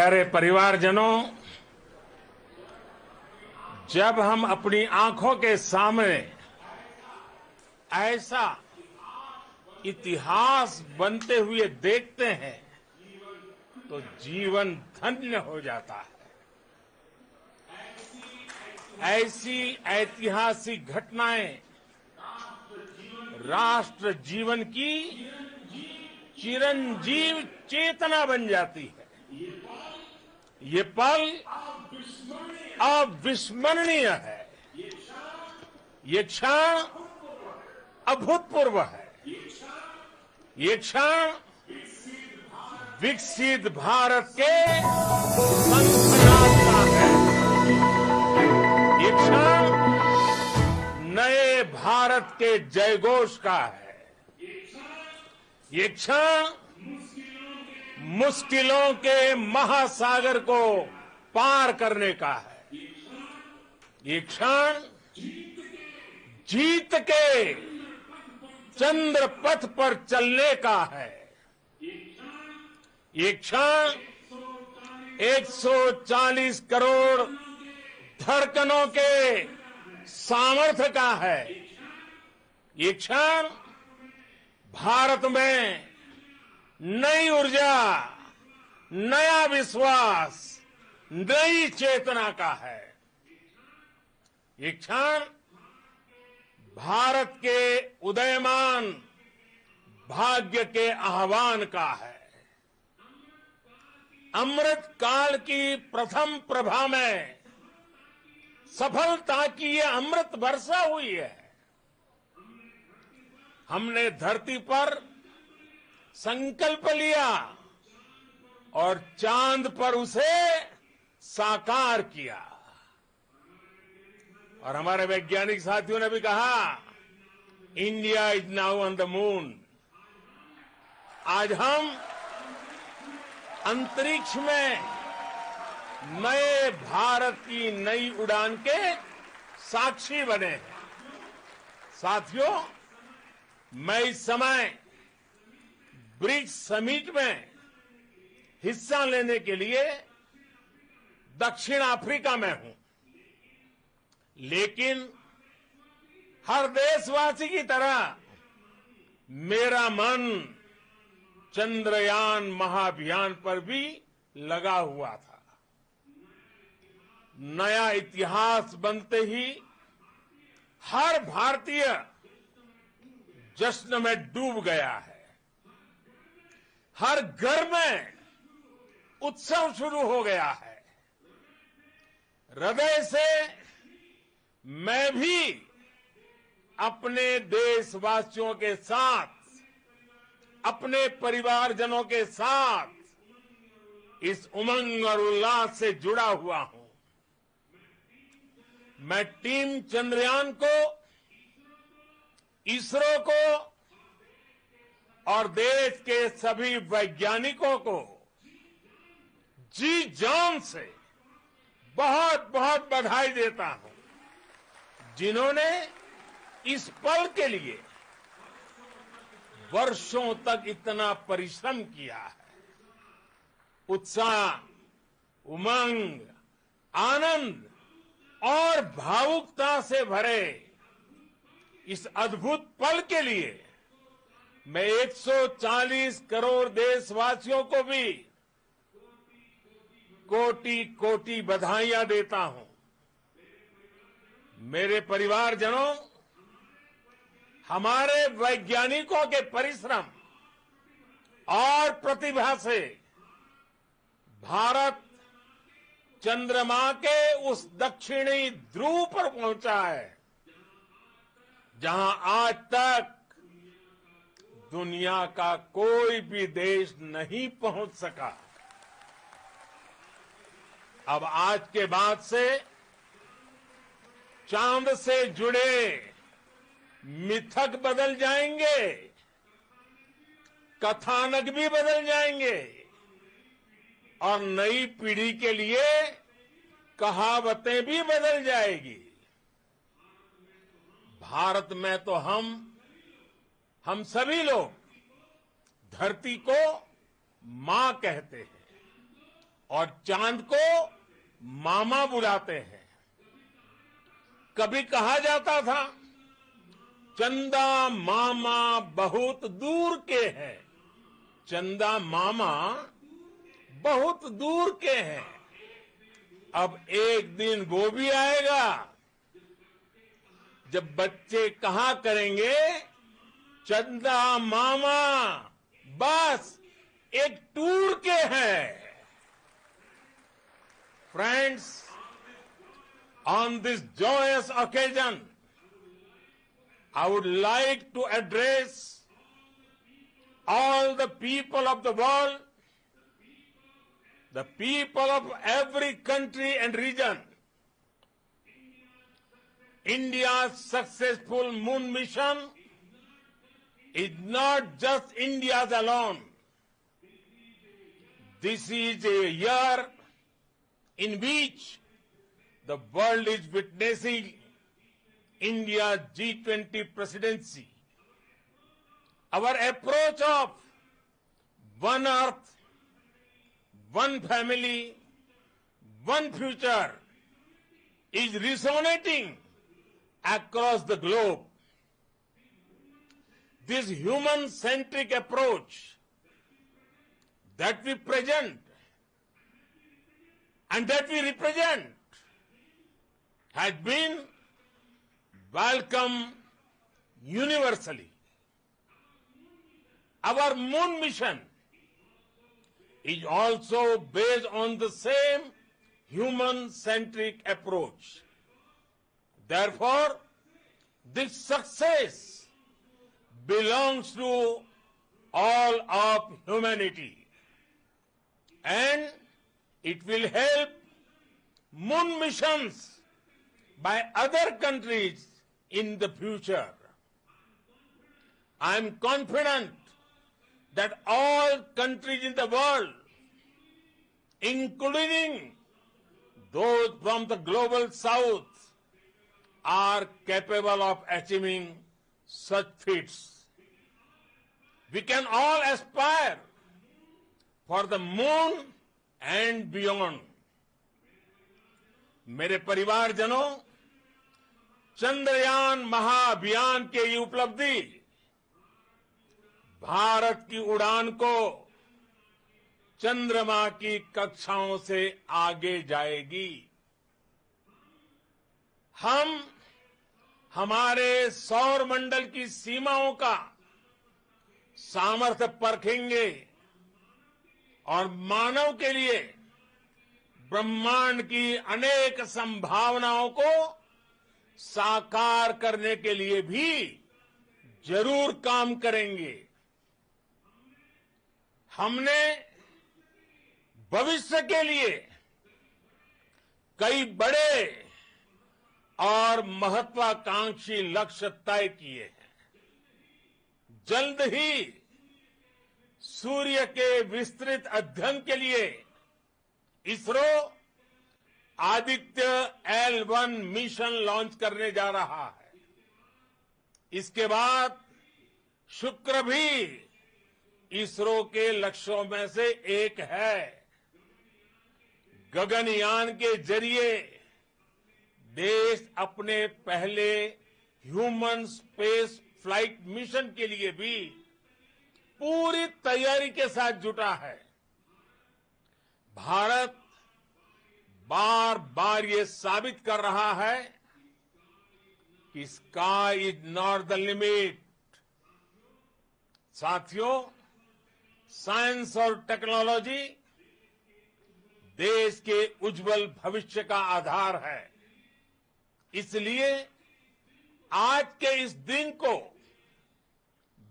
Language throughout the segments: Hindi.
प्यारे परिवारजनों, जब हम अपनी आंखों के सामने ऐसा इतिहास बनते हुए देखते हैं तो जीवन धन्य हो जाता है। ऐसी ऐतिहासिक घटनाएं राष्ट्र जीवन की चिरंजीव चेतना बन जाती है। ये पल अविस्मरणीय है। ये क्षण अभूतपूर्व है। ये क्षण विकसित भारत के शंखनाद का है। ये क्षण नए भारत के जयघोष का है। ये क्षण मुश्किलों के महासागर को पार करने का है। ये क्षण जीत के चंद्र पथ पर चलने का है। ये क्षण 140 करोड़ धड़कनों के सामर्थ्य का है। ये क्षण भारत में नई ऊर्जा, नया विश्वास, नई चेतना का है। ये क्षण भारत के उदयमान भाग्य के आह्वान का है। अमृत काल की प्रथम प्रभा में सफलता की ये अमृत वर्षा हुई है। हमने धरती पर संकल्प लिया और चांद पर उसे साकार किया। और हमारे वैज्ञानिक साथियों ने भी कहा, India is now on the moon. आज हम अंतरिक्ष में नए भारत की नई उड़ान के साक्षी बने हैं। साथियों, मैं इस समय ब्रिक्स समिट में हिस्सा लेने के लिए दक्षिण अफ्रीका में हूं, लेकिन हर देशवासी की तरह मेरा मन चंद्रयान महाअभियान पर भी लगा हुआ था। नया इतिहास बनते ही हर भारतीय जश्न में डूब गया है। हर घर में उत्सव शुरू हो गया है। हृदय से मैं भी अपने देशवासियों के साथ, अपने परिवारजनों के साथ इस उमंग और उल्लास से जुड़ा हुआ हूं। मैं टीम चंद्रयान को, इसरो को और देश के सभी वैज्ञानिकों को जी जान से बहुत बहुत बधाई देता हूं, जिन्होंने इस पल के लिए वर्षों तक इतना परिश्रम किया है। उत्साह, उमंग, आनंद और भावुकता से भरे इस अद्भुत पल के लिए मैं 140 करोड़ देशवासियों को भी कोटि कोटि बधाइयां देता हूं। मेरे परिवारजनों, हमारे वैज्ञानिकों के परिश्रम और प्रतिभा से भारत चंद्रमा के उस दक्षिणी ध्रुव पर पहुंचा है, जहां आज तक दुनिया का कोई भी देश नहीं पहुंच सका। अब आज के बाद से चांद से जुड़े मिथक बदल जाएंगे, कथानक भी बदल जाएंगे और नई पीढ़ी के लिए कहावतें भी बदल जाएगी। भारत में तो हम सभी लोग धरती को मां कहते हैं और चांद को मामा बुलाते हैं। कभी कहा जाता था चंदा मामा बहुत दूर के हैं, चंदा मामा बहुत दूर के हैं। अब एक दिन वो भी आएगा जब बच्चे कहा करेंगे चंदा मामा बस एक टूर के हैं। Friends, on this joyous occasion, I would like to address all the people of the world, the people of every country and region. India's successful moon mission is not just India's alone. This is a year in which the world is witnessing India's G20 presidency. Our approach of one earth, one family, one future is resonating across the globe. This human-centric approach that we present and that we represent has been welcomed universally. Our moon mission is also based on the same human-centric approach. Therefore, this success belongs to all of humanity, and it will help moon missions by other countries in the future. I am confident that all countries in the world, including those from the global south, are capable of achieving such feats. We can all aspire for the moon and beyond. मेरे परिवारजनों, चंद्रयान महाअभियान की ये उपलब्धि भारत की उड़ान को चंद्रमा की कक्षाओं से आगे जाएगी। हम हमारे सौर मंडल की सीमाओं का सामर्थ्य परखेंगे और मानव के लिए ब्रह्मांड की अनेक संभावनाओं को साकार करने के लिए भी जरूर काम करेंगे। हमने भविष्य के लिए कई बड़े और महत्वाकांक्षी लक्ष्य तय किए हैं। जल्द ही सूर्य के विस्तृत अध्ययन के लिए ISRO Aditya L1 mission launch करने जा रहा है। इसके बाद शुक्र भी इसरो के लक्ष्यों में से एक है। गगनयान के जरिए देश अपने पहले ह्यूमन स्पेस फ्लाइट मिशन के लिए भी पूरी तैयारी के साथ जुटा है। भारत बार बार ये साबित कर रहा है कि sky is not the limit. साथियों, साइंस और टेक्नोलॉजी देश के उज्जवल भविष्य का आधार है। इसलिए आज के इस दिन को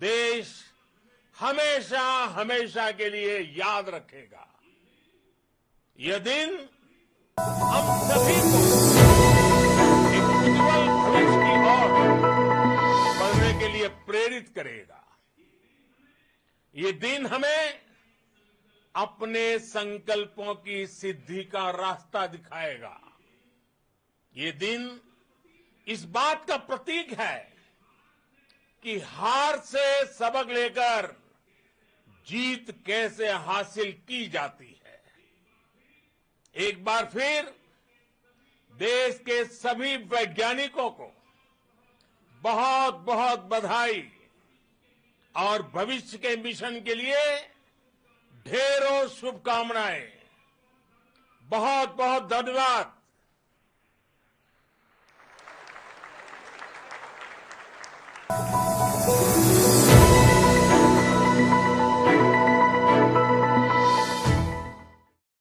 देश हमेशा हमेशा के लिए याद रखेगा। यह दिन हम सभी को एक उज्जवल भविष्य की ओर बढ़ने के लिए प्रेरित करेगा। ये दिन हमें अपने संकल्पों की सिद्धि का रास्ता दिखाएगा। ये दिन इस बात का प्रतीक है कि हार से सबक लेकर जीत कैसे हासिल की जाती है। एक बार फिर देश के सभी वैज्ञानिकों को बहुत बहुत बधाई और भविष्य के मिशन के लिए ढेरों शुभकामनाएं। बहुत बहुत धन्यवाद।